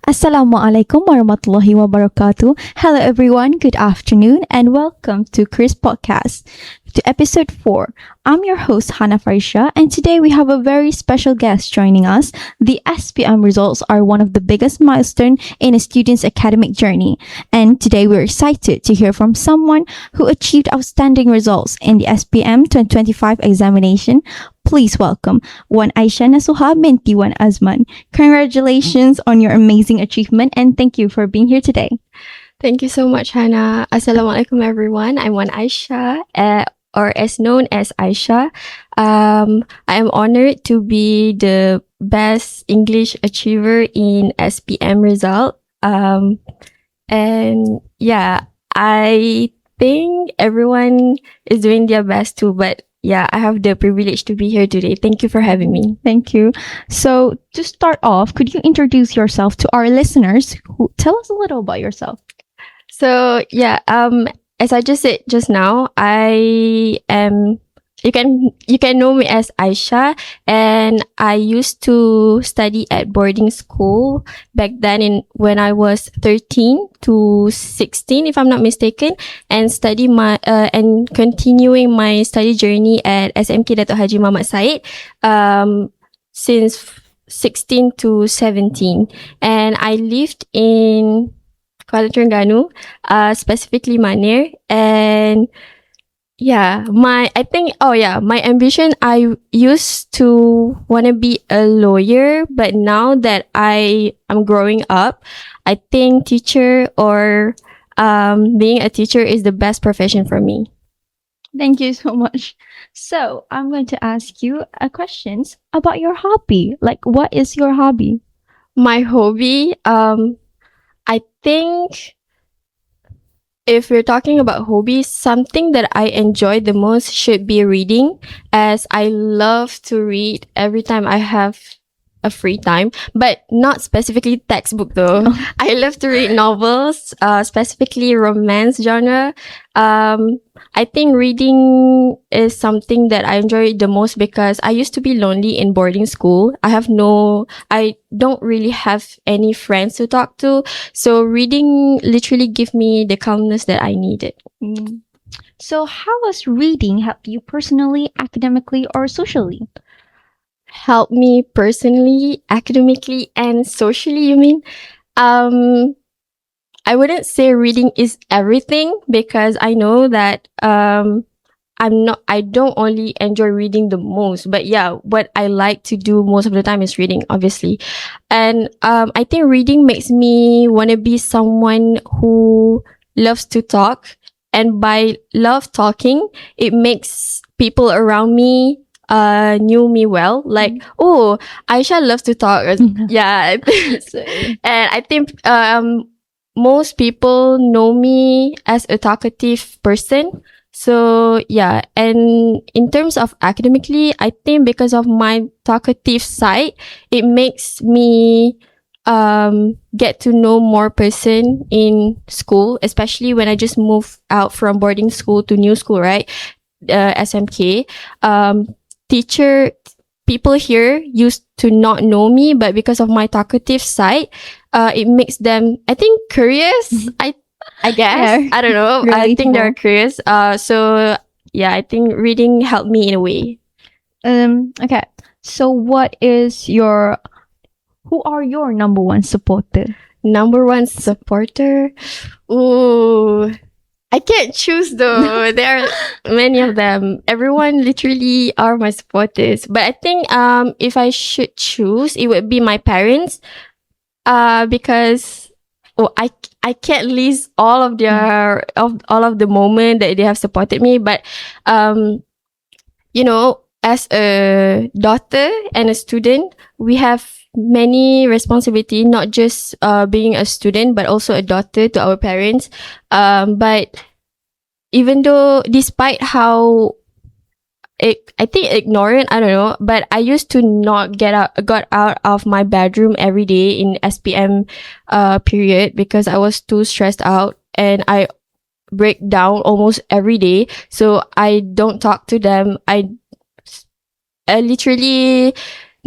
Assalamualaikum warahmatullahi wabarakatuh. Hello everyone, good afternoon and welcome to Chris Podcast, to episode 4. I'm your host Hana Farisha and today we have a very special guest joining us. The SPM results are one of the biggest milestones in a student's academic journey, and today we're excited to hear from someone who achieved outstanding results in the SPM 2025 examination. Please welcome Wan Aisha Nasuha binti Wan Azman. Congratulations on your amazing achievement and thank you for being here today. Thank you so much, Hannah. Assalamualaikum, everyone. I'm Wan Aisha, or as known as Aisha. I am honored to be the best English achiever in SPM result. And yeah, I think everyone is doing their best too, but yeah, I have the privilege to be here today. Thank you for having me. Thank you. So to start off, could you introduce yourself to our listeners? Tell us a little about yourself. So yeah, as I just said just now, I am. You can know me as Aisha, and I used to study at boarding school back then when I was 13 to 16, if I'm not mistaken, and and continuing my study journey at SMK Dato' Haji Muhammad Said since 16 to 17, and I lived in Kuala Terengganu, specifically Manir, and yeah, my ambition, I used to want to be a lawyer, but now that I am growing up, I think teacher or being a teacher is the best profession for me. Thank you so much. So I'm going to ask you questions about your hobby. Like, what is your hobby? My hobby, I think if we're talking about hobbies, something that I enjoy the most should be reading, as I love to read every time I have a free time, but not specifically textbook though. I love to read novels, specifically romance genre. I think reading is something that I enjoy the most because I used to be lonely in boarding school. I don't really have any friends to talk to. So reading literally give me the calmness that I needed. So how has reading helped you personally, academically, or socially? Help me personally, academically, and socially, you mean? I wouldn't say reading is everything because I know that I don't only enjoy reading the most, but yeah, what I like to do most of the time is reading, obviously. And I think reading makes me want to be someone who loves to talk, and by love talking, it makes people around me knew me well, like, oh, Aisha loves to talk. Yeah. And I think most people know me as a talkative person. So yeah, and in terms of academically, I think because of my talkative side, it makes me get to know more person in school, especially when I just moved out from boarding school to new school, right? SMK. People here used to not know me, but because of my talkative side, it makes them, I think, curious. I guess. Yeah, I don't know. Relatable. I think they're curious. So yeah, I think reading helped me in a way. Okay. So who are your number one supporter? Number one supporter? Ooh, I can't choose though. There are many of them. Everyone literally are my supporters. But I think if I should choose, it would be my parents. Because I can't list all of all of the moment that they have supported me. But you know, as a daughter and a student, we have many responsibility, not just being a student, but also a daughter to our parents. But even though, despite how I think ignorant, I don't know, but I used to not got out of my bedroom every day in SPM period because I was too stressed out, and I break down almost every day. So I don't talk to them. I literally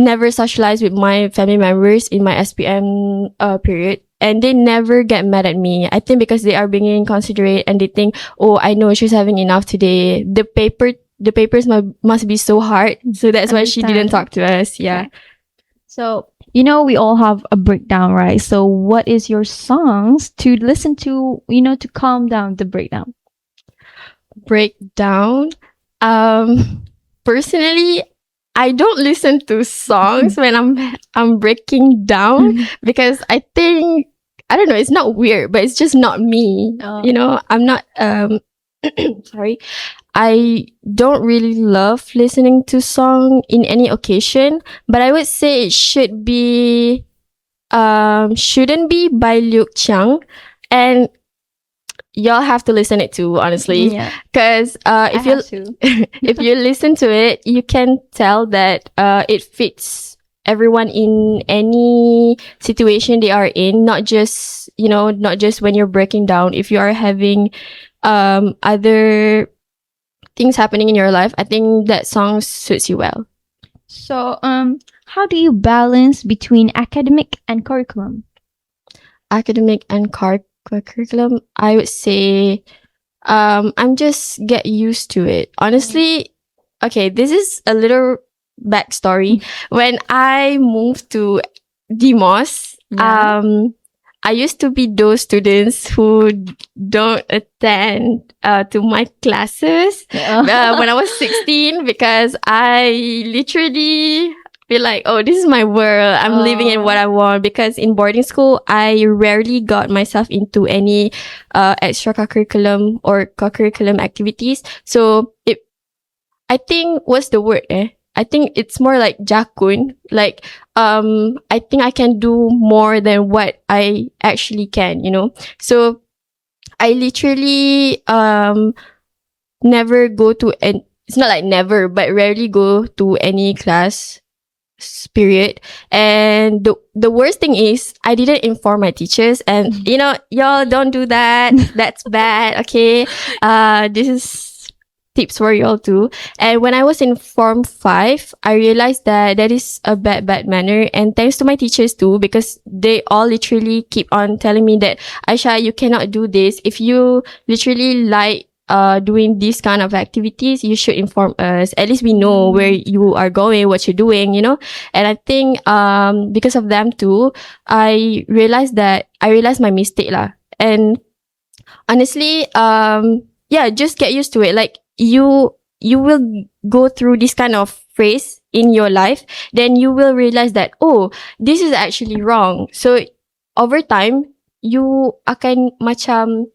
never socialize with my family members in my SPM period. And they never get mad at me. I think because they are being inconsiderate and they think, oh, I know she's having enough today. The papers must be so hard. So that's why she didn't talk to us. Yeah. Okay. So, we all have a breakdown, right? So what is your songs to listen to, to calm down the breakdown? Breakdown. Personally, I don't listen to songs when I'm breaking down because I think, I don't know, it's not weird, but it's just not me. Oh. I'm not sorry. I don't really love listening to song in any occasion, but I would say it shouldn't be by Luke Chiang, and y'all have to listen it too, honestly. Yeah. Because if you listen to it, you can tell that it fits everyone in any situation they are in, not just when you're breaking down. If you are having other things happening in your life, I think that song suits you well. So, how do you balance between academic and curriculum? Academic and curriculum, I would say, I'm just get used to it. Honestly, okay, this is a little backstory. When I moved to Demos, I used to be those students who don't attend to my classes when I was 16 because I literally feel like, oh, this is my world. I'm living in what I want. Because in boarding school, I rarely got myself into any extracurriculum or co-curriculum activities. So I think, what's the word? I think it's more like jakun. Like, I think I can do more than what I actually can, So I literally, never go to, and it's not like never, but rarely go to any class period. And the worst thing is I didn't inform my teachers, and y'all don't do that. That's bad. Okay. This is tips for y'all too. And when I was in Form 5, I realized that is a bad manner. And thanks to my teachers too, because they all literally keep on telling me that, Aisha, you cannot do this. If you literally like doing these kind of activities, you should inform us. At least we know where you are going, what you're doing, And I think because of them too, I realized my mistake lah. And honestly, just get used to it. Like, you will go through this kind of phase in your life, then you will realize that, oh, this is actually wrong. So over time, you akan macam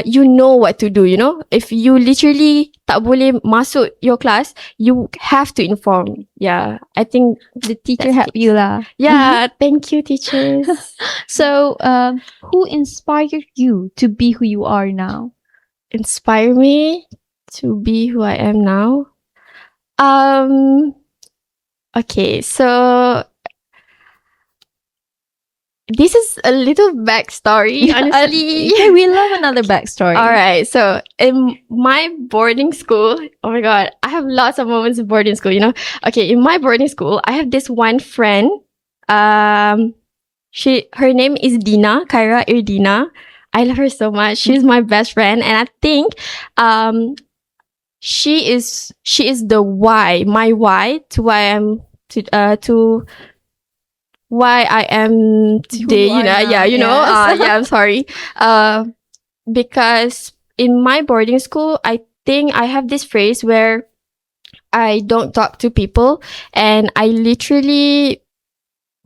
you know what to do, If you literally tak boleh masuk your class, you have to inform. Yeah, I think the teacher helped you lah. Yeah, thank you, teachers. So, who inspired you to be who you are now? Inspire me to be who I am now? Okay, so this is a little backstory, honestly. Okay, we love another backstory. All right, so in my boarding school, oh my god, I have lots of moments in boarding school, Okay, in my boarding school, I have this one friend. Her name is Dina, Kyra Irdina. I love her so much. She's my best friend, and I think she is the why, my why to why I am to why I am today. I'm sorry. Because in my boarding school, I think I have this phrase where I don't talk to people, and I literally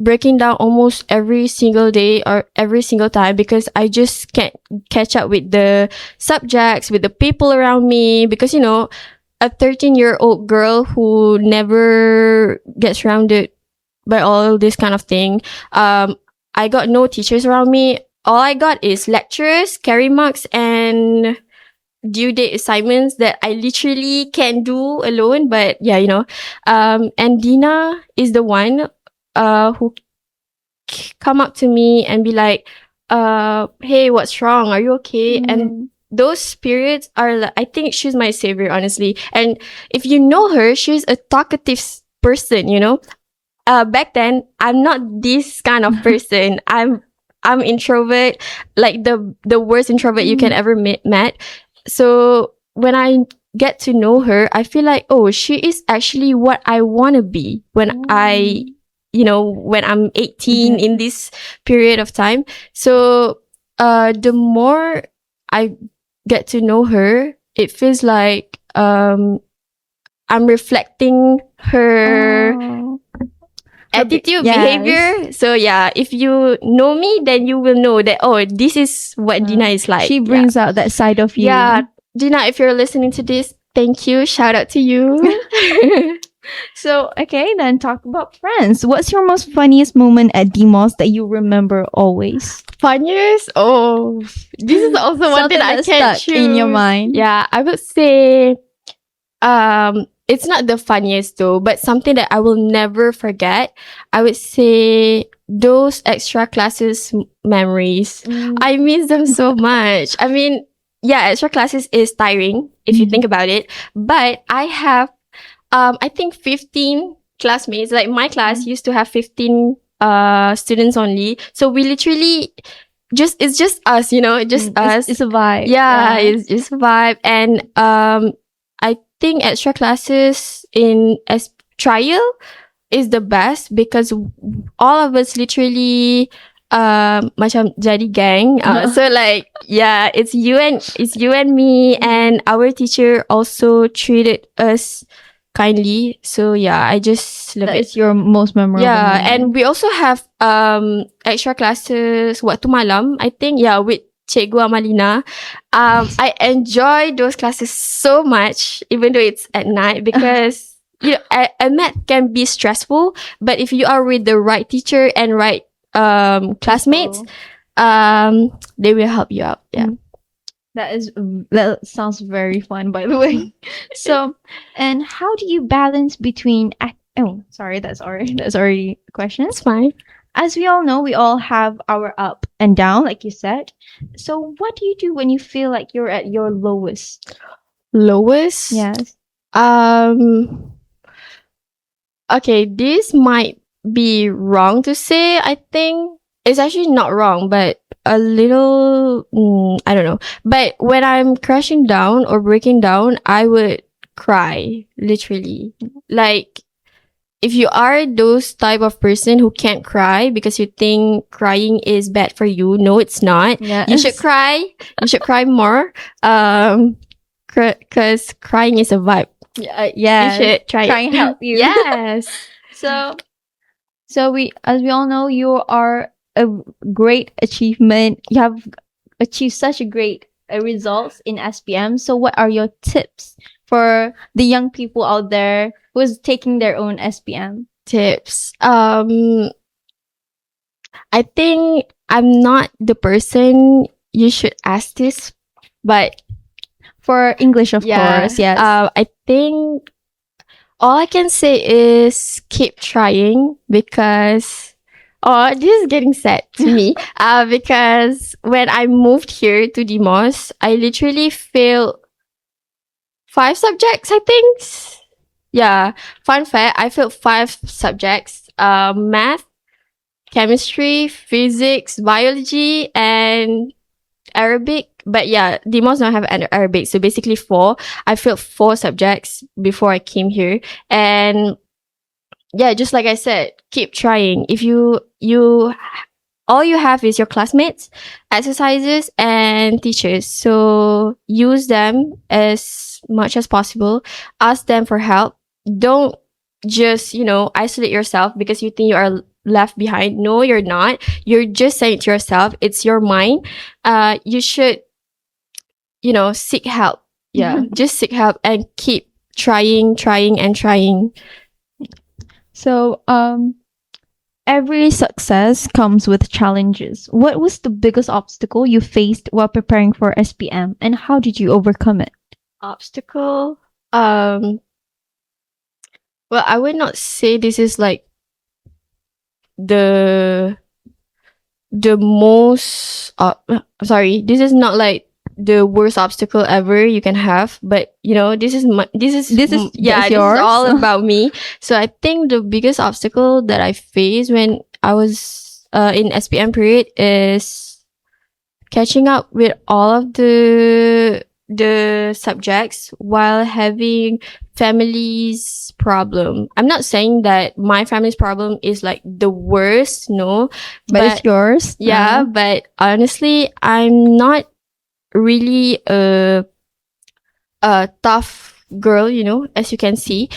breaking down almost every single day or every single time because I just can't catch up with the subjects, with the people around me, because a 13-year-old girl who never gets surrounded by all this kind of thing, I got no teachers around me. All I got is lecturers, carry marks, and due date assignments that I literally can't do alone. But and Dina is the one who come up to me and be like, hey, what's wrong? Are you okay? And those periods are, I think she's my savior, honestly. And if you know her, she's a talkative person, back then I'm not this kind of person. I'm introvert, like the worst introvert you can ever met. So when I get to know her, I feel like, oh, she is actually what I want to be when when I'm 18 in this period of time. So the more I get to know her, it feels like I'm reflecting her attitude, behavior. So yeah, if you know me, then you will know that, oh, this is what Dina is like. She brings out that side of you. Yeah, Dina, if you're listening to this, thank you. Shout out to you. So, okay, then talk about friends. What's your most funniest moment at Demos that you remember always? Funniest? Oh, this is also one thing I can't choose. In your mind. Yeah, I would say, it's not the funniest though, but something that I will never forget. I would say those extra classes memories. I miss them so much. I mean, yeah, extra classes is tiring if you think about it, but I have I think 15 classmates. Like my class used to have 15 students only. So we literally it's just us, just us. It's a vibe. Yeah, it's just a vibe. And I think extra classes in trial is the best because all of us literally macam jadi gang. So like, yeah, it's you and me, and our teacher also treated us kindly. So yeah, I just love it. It's your most memorable. Yeah, moment. and we also have extra classes waktu malam, I think, with Cikgu Amalina. I enjoy those classes so much, even though it's at night, because a math can be stressful, but if you are with the right teacher and right classmates, they will help you out. Yeah. That sounds very fun, by the way. So, and how do you balance between oh, sorry, that's already a question. It's fine. As we all know, we all have our up and down, like you said. So what do you do when you feel like you're at your lowest? Lowest? Yes. Okay, this might be wrong to say. I think it's actually not wrong, but a little, I don't know. But when I'm crashing down or breaking down, I would cry, literally. Like, if you are those type of person who can't cry because you think crying is bad for you, no, it's not. Yes. You should cry. You should cry more. Cause crying is a vibe. Yeah. You should try and help you. Yes. So as we all know, you are a great achievement. You have achieved such a great results in SPM. So what are your tips for the young people out there who's taking their own SPM? Tips. I think I'm not the person you should ask this, but for English, of course, yes. I think all I can say is keep trying, because this is getting sad to me. Because when I moved here to Demos, I literally failed 5 subjects, I think. Yeah, fun fact, I failed 5 subjects. Math, chemistry, physics, biology, and Arabic. But yeah, Demos don't have Arabic, so basically 4. I failed 4 subjects before I came here. And yeah, just like I said, keep trying. If you all you have is your classmates, exercises, and teachers. So use them as much as possible. Ask them for help. Don't just, isolate yourself because you think you are left behind. No, you're not. You're just saying to yourself, it's your mind. You should, seek help. Yeah, just seek help and keep trying and trying. So, every success comes with challenges. What was the biggest obstacle you faced while preparing for SPM, and how did you overcome it? Obstacle? Well, I would not say this is like the most sorry, this is not like the worst obstacle ever you can have, but you know, this is that's this is yours. all about me. So I think the biggest obstacle that I faced when I was in SPM period is catching up with all of the subjects while having family's problem. I'm not saying that my family's problem is like the worst, no, but it's yours. yeah, but honestly, I'm not really a tough girl, you know, as you can see.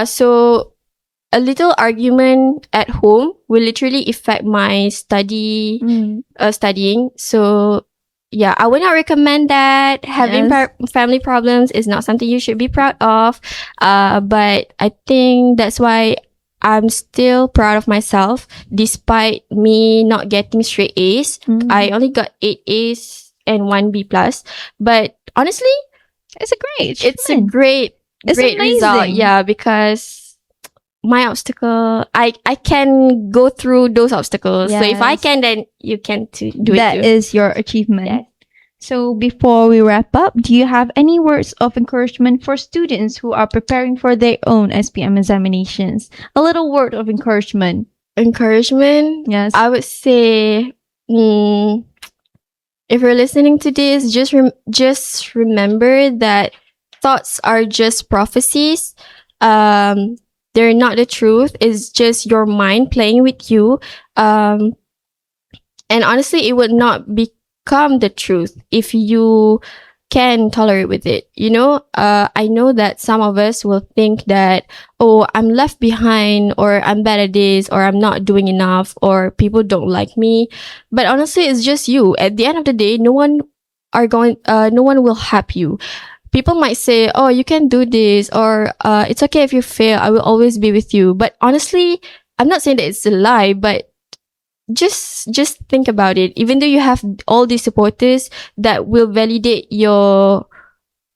So a little argument at home will literally affect my studying. So yeah, I would not recommend that. Having Yes. family problems is not something you should be proud of. But I think that's why I'm still proud of myself, despite me not getting straight A's. I only got 8 A's and 1 B plus. But honestly, It's a great. it's a great It's result. amazing. Yeah, because my obstacle, I can go through those obstacles. So if I Yes. can, then you can too, do That it too. is your achievement. Yes. So before we wrap up, do you have any words of encouragement for students who are preparing for their own SPM examinations? A little word of encouragement. Encouragement, Yes. I would say, if you're listening to this, just remember that thoughts are just prophecies. They're not the truth. It's just your mind playing with you. And honestly, it would not become the truth if you can tolerate with it. You know, I know that some of us will think that, oh, I'm left behind, or I'm bad at this, or I'm not doing enough, or people don't like me. But honestly, it's just you. At the end of the day, no one will help you. People might say, oh, you can do this, or it's okay if you fail, I will always be with you. But honestly, I'm not saying that it's a lie, but just think about it. Even though you have all these supporters that will validate your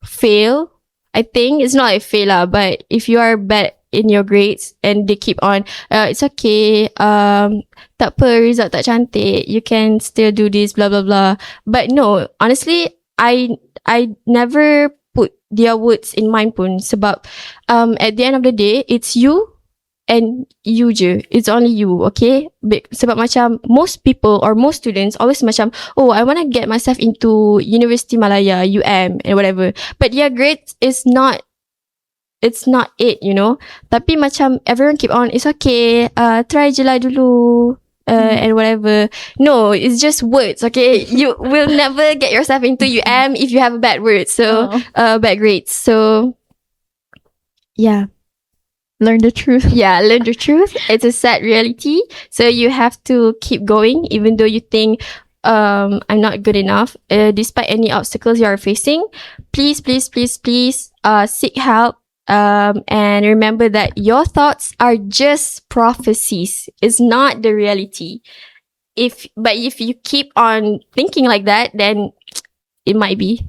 fail, I think it's not a failure, but if you are bad in your grades and they keep on, it's okay, tak apa, result tak cantik, you can still do this, blah blah blah. But no, honestly, I never put their words in mind pun, sebab at the end of the day, it's you and you je. It's only you, okay? Sebab macam most people or most students always macam, oh, I want to get myself into University Malaya, UM and whatever. But their grades is not, it's not it, you know. Tapi macam everyone keep on, it's okay, try je lah dulu, and whatever. No, it's just words, okay? You will never get yourself into UM if you have a bad word, so bad grades. So yeah. Learn the truth. Yeah, learn the truth. It's a sad reality. So you have to keep going, even though you think, I'm not good enough. Despite any obstacles you are facing, please, seek help. And remember that your thoughts are just prophecies. It's not the reality. If you keep on thinking like that, then it might be.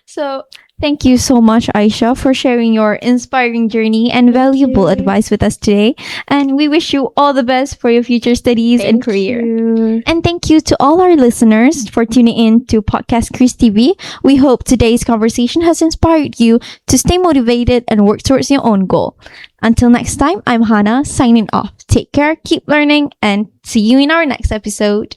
So thank you so much, Aisha, for sharing your inspiring journey and valuable advice with us today. And we wish you all the best for your future studies and career. You. And thank you to all our listeners for tuning in to podcast KerisTV. We hope today's conversation has inspired you to stay motivated and work towards your own goal. Until next time, I'm Hannah signing off. Take care, keep learning, and see you in our next episode.